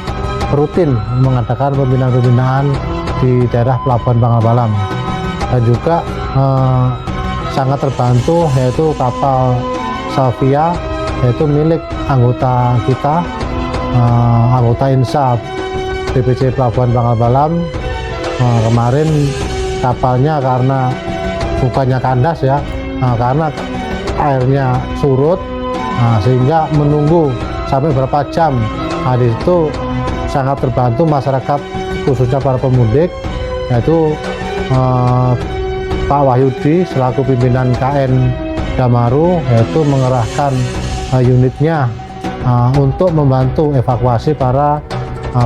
rutin mengadakan pembinaan-pembinaan di daerah Pelabuhan Pangabalam, dan juga sangat terbantu yaitu kapal Salvia, yaitu milik anggota kita, anggota INSA DPC Pelabuhan Pangabalam. Kemarin kapalnya karena bukannya kandas ya, karena airnya surut, sehingga menunggu sampai berapa jam. Di situ sangat terbantu masyarakat, khususnya para pemudik, yaitu Pak Wahyudi selaku pimpinan KN Damaru, yaitu mengerahkan unitnya untuk membantu evakuasi para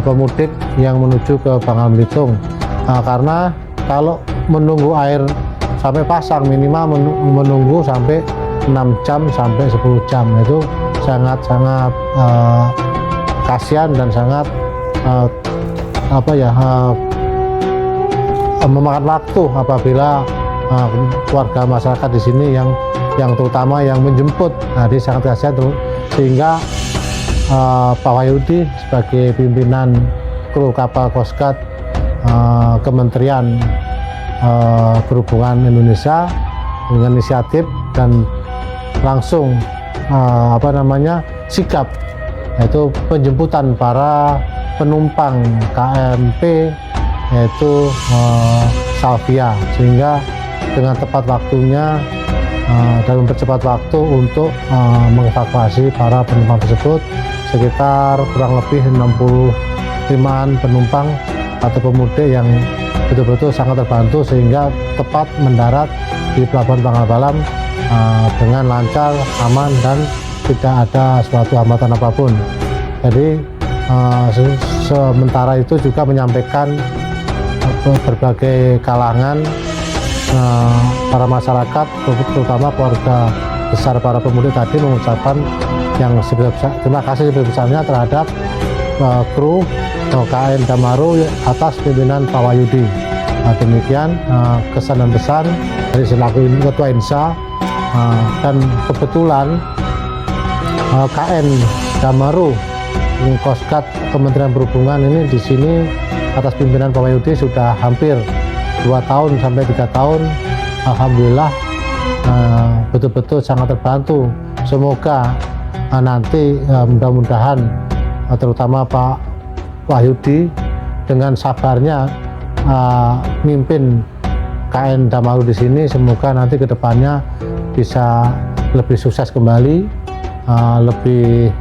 pemudik yang menuju ke Bangka Belitung. Karena kalau menunggu air sampai pasang, minimal menunggu sampai 6 jam sampai 10 jam, itu sangat-sangat kasihan dan sangat memakan waktu apabila warga masyarakat di sini yang terutama yang menjemput. Jadi sangat kasihan, sehingga Pak Wahyudi sebagai pimpinan kru kapal Coast Guard Kementerian Perhubungan Indonesia dengan inisiatif dan langsung sikap, yaitu penjemputan para penumpang KMP yaitu Salvia, sehingga dengan tepat waktunya dan mempercepat waktu untuk mengevakuasi para penumpang tersebut, sekitar kurang lebih 65-an penumpang atau pemudik yang betul-betul sangat terbantu, sehingga tepat mendarat di Pelabuhan Pangabalam dengan lancar, aman, dan tidak ada suatu hambatan apapun. Jadi sementara itu juga menyampaikan berbagai kalangan para masyarakat, terutama keluarga besar para pemudik tadi, mengucapkan yang terima kasih sebesar-besarnya terhadap kru KN Damaru atas pimpinan Pak Wahyudi. Demikian kesan dan pesan dari selaku Ketua INSA, dan kebetulan KN Damaru Coast Guard Kementerian Perhubungan ini di sini atas pimpinan Pak Wahyudi sudah hampir 2 tahun sampai 3 tahun. Alhamdulillah betul-betul sangat terbantu. Semoga nanti mudah-mudahan terutama Pak Wahyudi dengan sabarnya mimpin KN Damaru di sini, semoga nanti kedepannya bisa lebih sukses kembali, lebih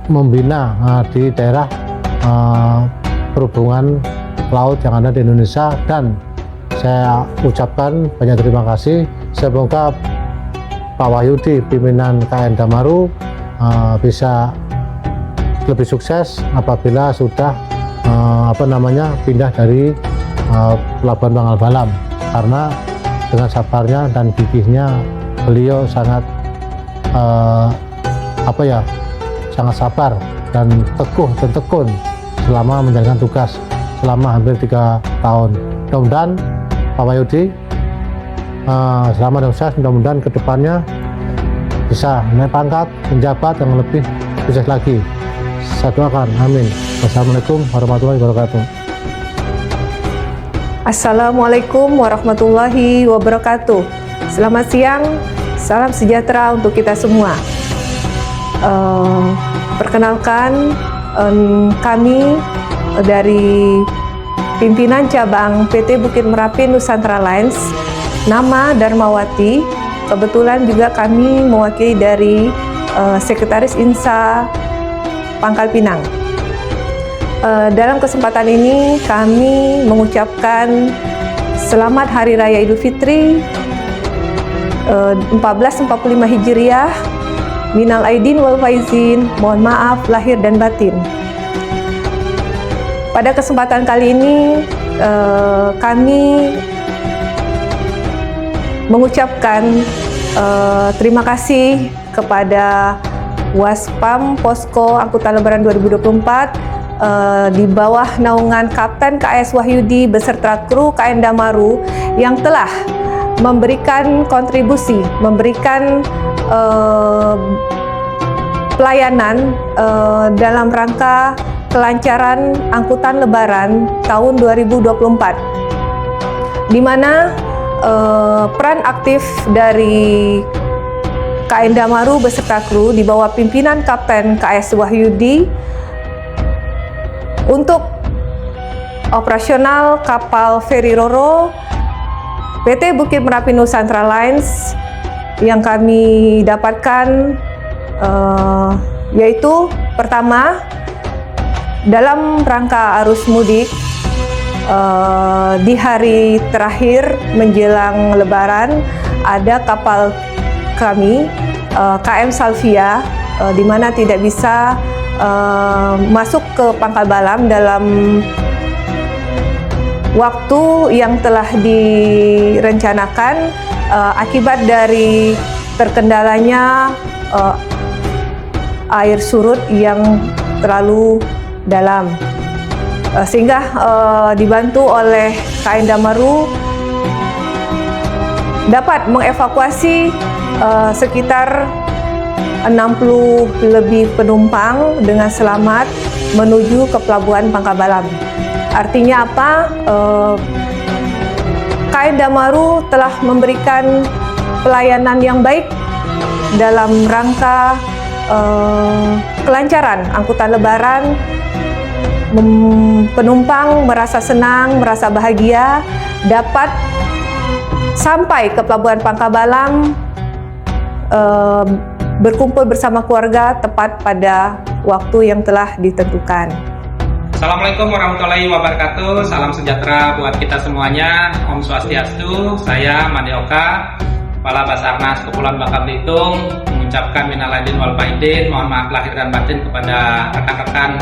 membina di daerah perhubungan laut yang ada di Indonesia. Dan saya ucapkan banyak terima kasih. Semoga Pak Wahyudi pimpinan KN Damaru bisa lebih sukses apabila sudah pindah dari Pelabuhan Pangkal Balam, karena dengan sabarnya dan gigihnya beliau sangat sangat sabar dan teguh dan tekun selama menjalankan tugas selama hampir 3 tahun. Mudah-mudahan Pak Wahyudi selama sukses, mudah-mudahan kedepannya bisa naik pangkat, menjabat yang lebih sukses lagi. Saya doakan, amin. Wassalamualaikum warahmatullahi wabarakatuh. Assalamualaikum warahmatullahi wabarakatuh. Selamat siang, salam sejahtera untuk kita semua. Perkenalkan, kami dari pimpinan cabang PT Bukit Merapi Nusantara Lines, nama Darmawati. Kebetulan juga kami mewakili dari Sekretaris Insa Pangkal Pinang. Dalam kesempatan ini kami mengucapkan Selamat Hari Raya Idul Fitri 1445 Hijriah. Minal aidin wal faizin, mohon maaf lahir dan batin. Pada kesempatan kali ini kami mengucapkan terima kasih kepada Waspam Posko Angkutan Lebaran 2024 di bawah naungan Kapten KS Wahyudi beserta kru KN Damaru yang telah memberikan kontribusi, memberikan pelayanan dalam rangka kelancaran angkutan lebaran tahun 2024, di mana peran aktif dari KN Damaru beserta kru di bawah pimpinan Kapten KS Wahyudi untuk operasional kapal feri Roro PT Bukit Merapi Nusantara Lines yang kami dapatkan yaitu pertama, dalam rangka arus mudik di hari terakhir menjelang Lebaran, ada kapal kami KM Salvia di mana tidak bisa masuk ke Pangkal Balam dalam waktu yang telah direncanakan akibat dari terkendalanya air surut yang terlalu dalam, sehingga dibantu oleh KN Damaru dapat mengevakuasi sekitar 60 lebih penumpang dengan selamat menuju ke Pelabuhan Pangkal Balam. Artinya apa? KN Damaru telah memberikan pelayanan yang baik dalam rangka kelancaran angkutan lebaran. Penumpang merasa senang, merasa bahagia dapat sampai ke Pelabuhan Pangkal Balam, berkumpul bersama keluarga tepat pada waktu yang telah ditentukan. Assalamualaikum warahmatullahi wabarakatuh. Salam sejahtera buat kita semuanya. Om Swastiastu. Saya Mandeoka, Kepala Basarnas Kepulauan Bangka Belitung, mengucapkan minal aidin wal faizin, mohon maaf lahir dan batin kepada rekan-rekan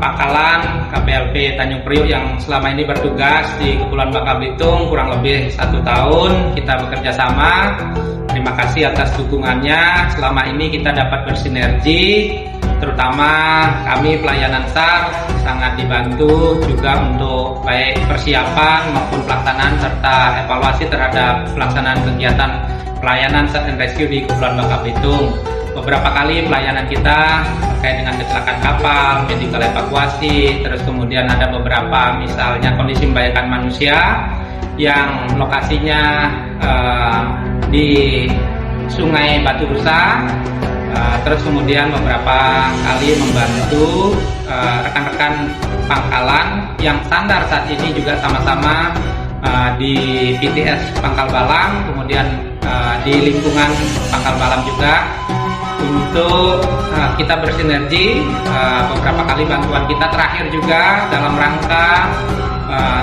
pangkalan KPLP Tanjung Priok yang selama ini bertugas di Kepulauan Bangka Belitung kurang lebih 1 tahun. Kita bekerja sama. Terima kasih atas dukungannya. Selama ini kita dapat bersinergi, terutama kami pelayanan SAR sangat dibantu juga untuk baik persiapan maupun pelaksanaan serta evaluasi terhadap pelaksanaan kegiatan pelayanan search and rescue di Kepulauan Bangka Belitung. Beberapa kali pelayanan kita terkait dengan kecelakaan kapal, medical evakuasi, terus kemudian ada beberapa misalnya kondisi membahayakan manusia yang lokasinya di Sungai Batu Rusa. Terus kemudian beberapa kali membantu rekan-rekan pangkalan yang sandar saat ini juga sama-sama di PTS Pangkal Balam, kemudian di lingkungan Pangkal Balam juga, untuk kita bersinergi. Beberapa kali bantuan kita terakhir juga dalam rangka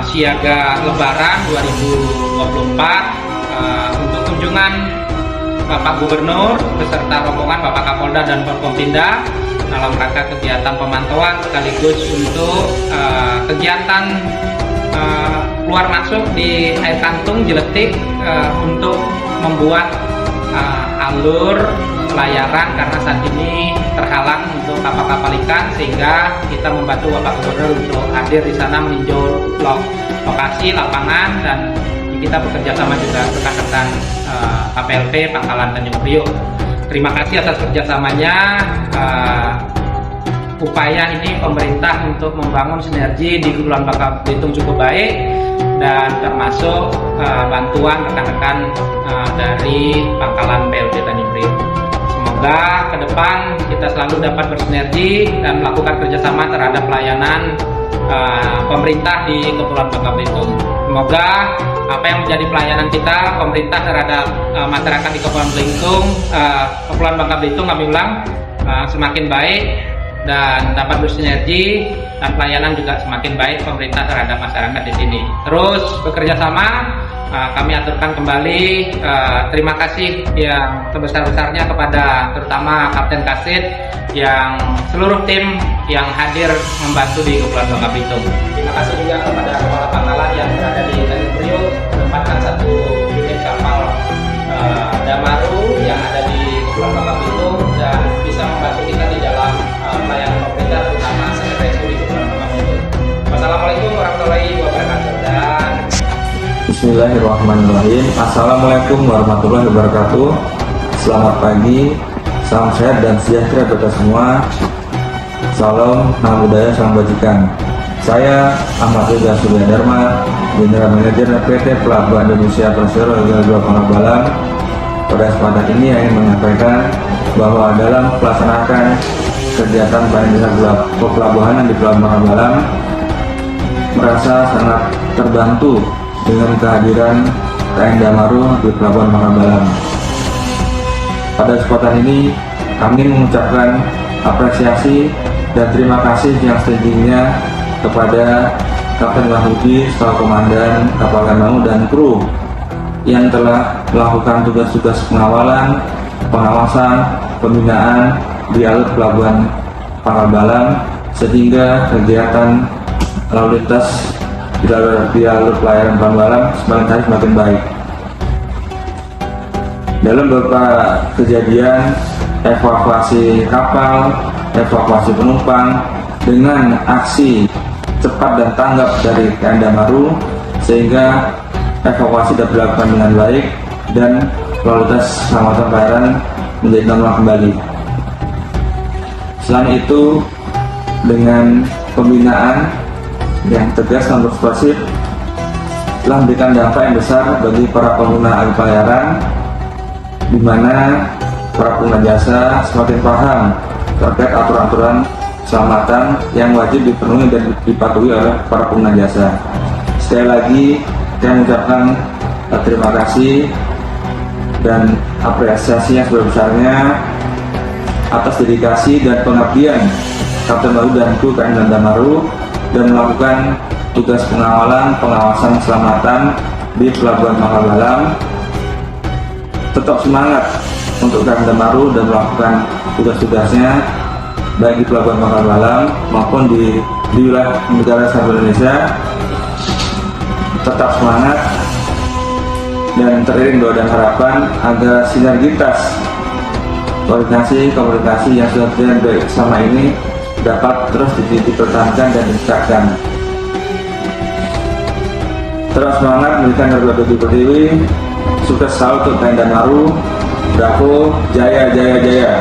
siaga Lebaran 2024 untuk kunjungan Bapak Gubernur beserta rombongan Bapak Kapolda dan Forkompinda dalam rangka kegiatan pemantauan sekaligus untuk kegiatan keluar masuk di air kantung Jeletik untuk membuat alur pelayaran karena saat ini terhalang untuk kapal-kapal ikan, sehingga kita membantu Bapak Gubernur untuk hadir di sana meninjau lokasi lapangan, dan kita bekerja sama juga rekan-rekan KPLP Pangkalan Tanjung Priok. Terima kasih atas kerjasamanya. Upaya ini pemerintah untuk membangun sinergi di Kepulauan Bangka Belitung cukup baik, dan termasuk bantuan rekan-rekan dari Pangkalan PLP Tanjung Priok. Semoga ke depan kita selalu dapat bersinergi dan melakukan kerjasama terhadap pelayanan pemerintah di Kepulauan Bangka Belitung. Semoga apa yang menjadi pelayanan kita pemerintah terhadap masyarakat di Kepulauan Bangka Belitung, kami ulang, semakin baik dan dapat bersinergi, dan pelayanan juga semakin baik pemerintah terhadap masyarakat di sini. Terus bekerja sama, kami aturkan kembali terima kasih yang sebesar-besarnya kepada terutama Kapten Kasit yang seluruh tim yang hadir membantu di Kepulauan Bangka Belitung. Terima kasih juga kepada kepala pangkalan yang berada di Tanjung Priok menempatkan satu unit kapal Damaru yang ada di Kepulauan Bangka Belitung dan bisa membantu kita di dalam pelayanan pemerintah, terutama SNRSU di Kepulauan Bangka Belitung. Wassalamualaikum warahmatullahi wabarakatuh. Dan Bismillahirrahmanirrahim. Assalamualaikum warahmatullahi wabarakatuh. Selamat pagi, salam sehat dan sejahtera bagi semua. Salam, nama budaya, salam bajikan. Saya Ahmad Reza Surya Dharma, General Manager PT Pelabuhan Indonesia Persero Garuda Pangabalam. Pada kesempatan ini saya ingin menyampaikan bahwa dalam melaksanakan kegiatan pelabuhanan di Pelabuhan Pangabalam, merasa sangat terbantu dengan kehadiran KN Damaru di Pelabuhan Pangabalam. Pada kesempatan ini kami mengucapkan apresiasi dan terima kasih yang setingginya kepada Kapten Wahyudi selaku komandan kapal Damaru dan kru yang telah melakukan tugas-tugas pengawalan, pengawasan, pembinaan di alur Pelabuhan Pangabalam, sehingga kegiatan lalu lintas di alur pelayaran Pangabalam semakin baik. Dalam beberapa kejadian evakuasi kapal, evakuasi penumpang dengan aksi cepat dan tanggap dari KN Damaru, sehingga evakuasi dapat dilakukan dengan baik dan lalu lintas keselamatan pelayaran menjadi normal kembali. Selain itu, dengan pembinaan yang tegas dan persuasif telah memberikan dampak yang besar bagi para pengguna alur pelayaran, di mana para pengguna jasa semakin paham terkait aturan-aturan keselamatan yang wajib dipenuhi dan dipatuhi oleh para pengguna jasa. Sekali lagi, saya mengucapkan terima kasih dan apresiasi yang sebesar-besarnya atas dedikasi dan pengabdian Kapten Baru dan kru KN Damaru dan melakukan tugas pengawalan, pengawasan keselamatan di Pelabuhan Pangabalam. Tetap semangat untuk KN Damaru dan melakukan tugas-tugasnya baik di Pelabuhan Pangabalam maupun di wilayah negara Republik Indonesia. Tetap semangat dan teriring doa dan harapan agar sinergitas komunikasi yang sudah terjadi selama ini dapat terus dipertahankan dan ditingkatkan. Terus semangat memberikan Garuda Pertiwi, sukses selalu untuk KN Damaru, Bravo, Jaya Jaya Jaya.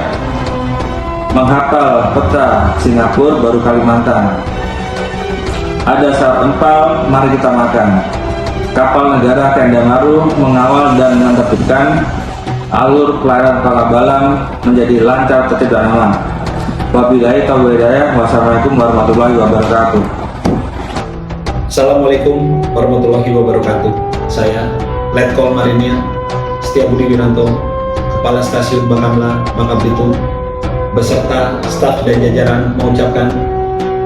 Menghafal peta Singapura baru Kalimantan. Ada saat empal, mari kita makan. Kapal negara KN Damaru mengawal dan menertibkan alur pelayaran Pangabalam menjadi lancar, tertib dan aman. Wabillahi taufiq hidayah. Wassalamualaikum warahmatullahi wabarakatuh. Assalamualaikum warahmatullahi wabarakatuh. Saya Letkol Marinir Setiabudi Wiranto, Kepala Stasiun Bakamla, Bangka Belitung, beserta staf dan jajaran mengucapkan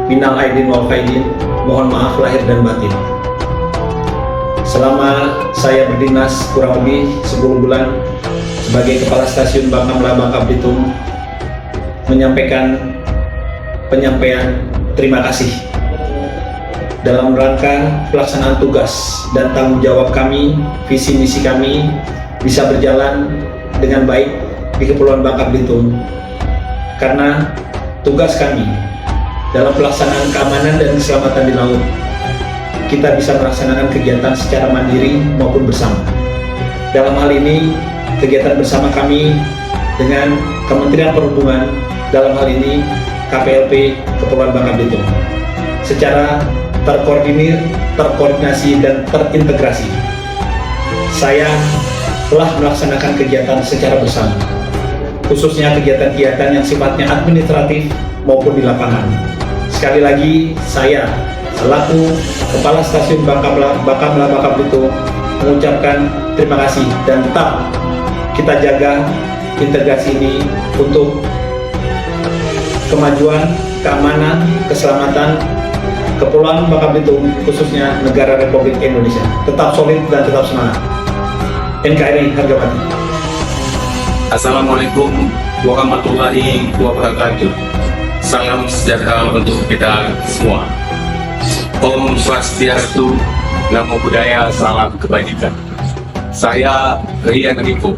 minal aidin wal faidin, mohon maaf lahir dan batin. Selama saya berdinas kurang lebih 10 bulan sebagai Kepala Stasiun Bakamla, Bangka Belitung, menyampaikan penyampaian terima kasih dalam rangka pelaksanaan tugas dan tanggung jawab kami, visi misi kami bisa berjalan dengan baik di Kepulauan Bangka Belitung. Karena tugas kami dalam pelaksanaan keamanan dan keselamatan di laut, kita bisa melaksanakan kegiatan secara mandiri maupun bersama. Dalam hal ini, kegiatan bersama kami dengan Kementerian Perhubungan, dalam hal ini KPLP Kepulauan Bangka Belitung, secara terkoordinir, terkoordinasi, dan terintegrasi. Saya telah melaksanakan kegiatan secara bersama, khususnya kegiatan-kegiatan yang sifatnya administratif maupun di lapangan. Sekali lagi, saya selaku Kepala Stasiun Bangka Belitung mengucapkan terima kasih, dan tetap kita jaga integrasi ini untuk kemajuan, keamanan, keselamatan Kepulauan Bangka Belitung, khususnya negara Republik Indonesia. Tetap solid dan tetap semangat. NKRI harga mati. Assalamualaikum warahmatullahi wabarakatuh. Salam sejahtera untuk kita semua. Om Swastiastu, Namo Buddhaya, salam kebajikan. Saya Rian Riko,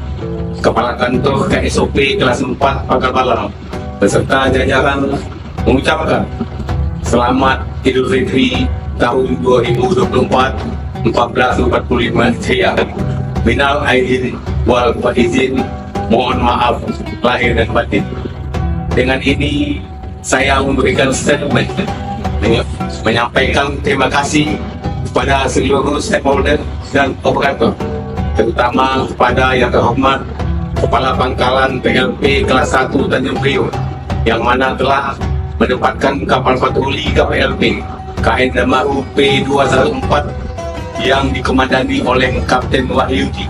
Kepala Kantor KSOP kelas 4 Pangkal Balam, beserta jajaran mengucapkan Selamat Idul Fitri tahun 2024 1445 Hijriah. Minal aidin wal faizin, mohon maaf lahir dan batin. Dengan ini saya memberikan statement menyampaikan terima kasih kepada seluruh stakeholder dan operator, terutama kepada yang terhormat Kepala Pangkalan PLP kelas 1 Tanjung Priok, yang mana telah menempatkan kapal patroli KPLP KN Damaru P214 yang dikomandani oleh Kapten Wahyudi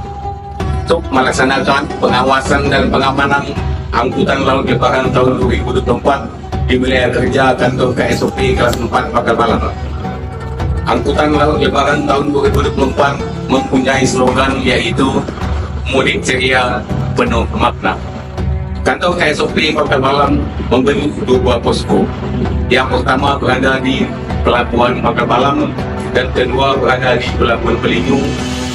untuk melaksanakan pengawasan dan pengamanan angkutan laut lebaran tahun 2024 di wilayah kerja kantor KSOP kelas 4 Pangkal Balam. Angkutan laut lebaran tahun 2024 mempunyai slogan yaitu mudik ceria penuh makna. Kantor KSOP Pangkal Balam membentuk 2 posko. Yang pertama berada di Pelabuhan Pangkal Balam dan kedua berada di Pelabuhan Pelindung,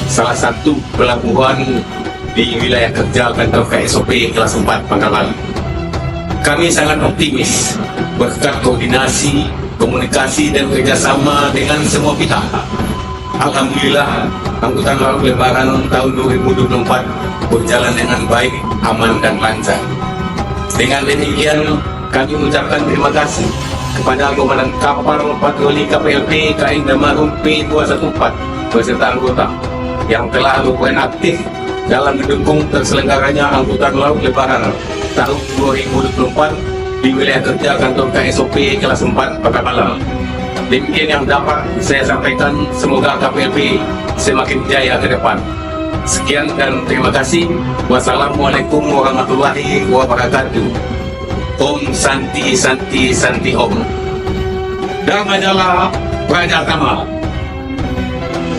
salah satu pelabuhan di wilayah kerja kantor KSOP kelas 4 Pangkal Balam. Kami sangat optimis berkat koordinasi, komunikasi dan kerjasama dengan semua pihak. Alhamdulillah, angkutan laut lebaran tahun 2024 berjalan dengan baik, aman dan lancar. Dengan demikian, kami mengucapkan terima kasih kepada Komandan Kapal Patroli KPLP KN Damaru P214 beserta anggota yang telah berperan aktif dalam mendukung terselenggaranya angkutan laut lebaran tahun 2024 di wilayah kerja kantor KSOP kelas 4 Pangkal Balam. Demikian yang dapat saya sampaikan, semoga KPLP semakin jaya ke depan. Sekian dan terima kasih. Wassalamualaikum warahmatullahi wabarakatuh. Om Santi Santi Santi Om. Dhamma Prajatama.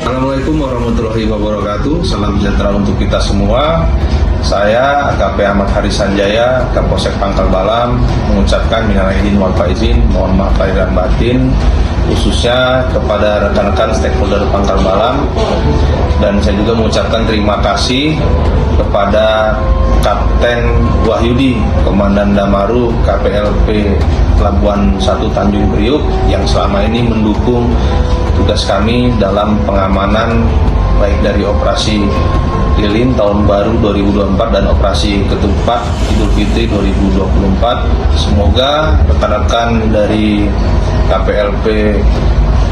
Assalamualaikum warahmatullahi wabarakatuh. Salam sejahtera untuk kita semua. Saya AKP Ahmad Haris Sanjaya, Kapolsek Pangkal Balam, mengucapkan minal aidin wal faizin, mohon maaf lahir dan batin, khususnya kepada rekan-rekan stakeholder Pangkal Balam. Dan saya juga mengucapkan terima kasih kepada Kapten Wahyudi, Komandan Damaru KPLP Pelabuhan 1 Tanjung Priok, yang selama ini mendukung tugas kami dalam pengamanan baik dari operasi Lilin tahun baru 2024 dan operasi Ketupat Idul Fitri 2024. Semoga rekan-rekan dari KPLP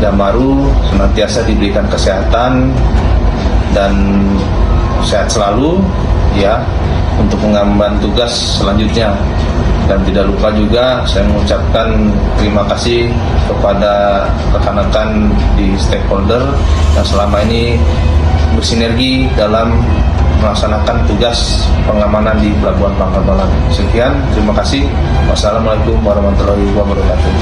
Damaru senantiasa diberikan kesehatan dan sehat selalu ya untuk mengemban tugas selanjutnya. Dan tidak lupa juga saya mengucapkan terima kasih kepada rekan-rekan di stakeholder yang selama ini bersinergi dalam melaksanakan tugas pengamanan di Pelabuhan Pangkal Balam. Sekian, terima kasih. Wassalamualaikum warahmatullahi wabarakatuh.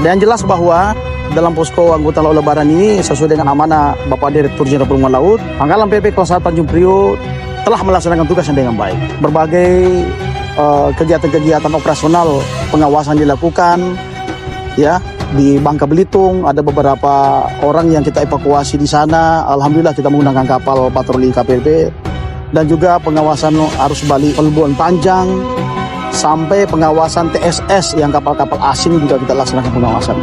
Dan jelas bahwa dalam posko angkutan laut lebaran ini sesuai dengan amanah Bapak Direktur Jenderal Perhubungan Laut, Pangkalan PP Kelas 1 Tanjung Priok telah melaksanakan tugasnya dengan baik. Berbagai kegiatan-kegiatan operasional pengawasan dilakukan, ya, di Bangka Belitung, ada beberapa orang yang kita evakuasi di sana. Alhamdulillah kita menggunakan kapal patroli KPLP dan juga pengawasan arus balik Pelabuhan Panjang sampai pengawasan TSS yang kapal-kapal asing juga kita laksanakan pengawasan.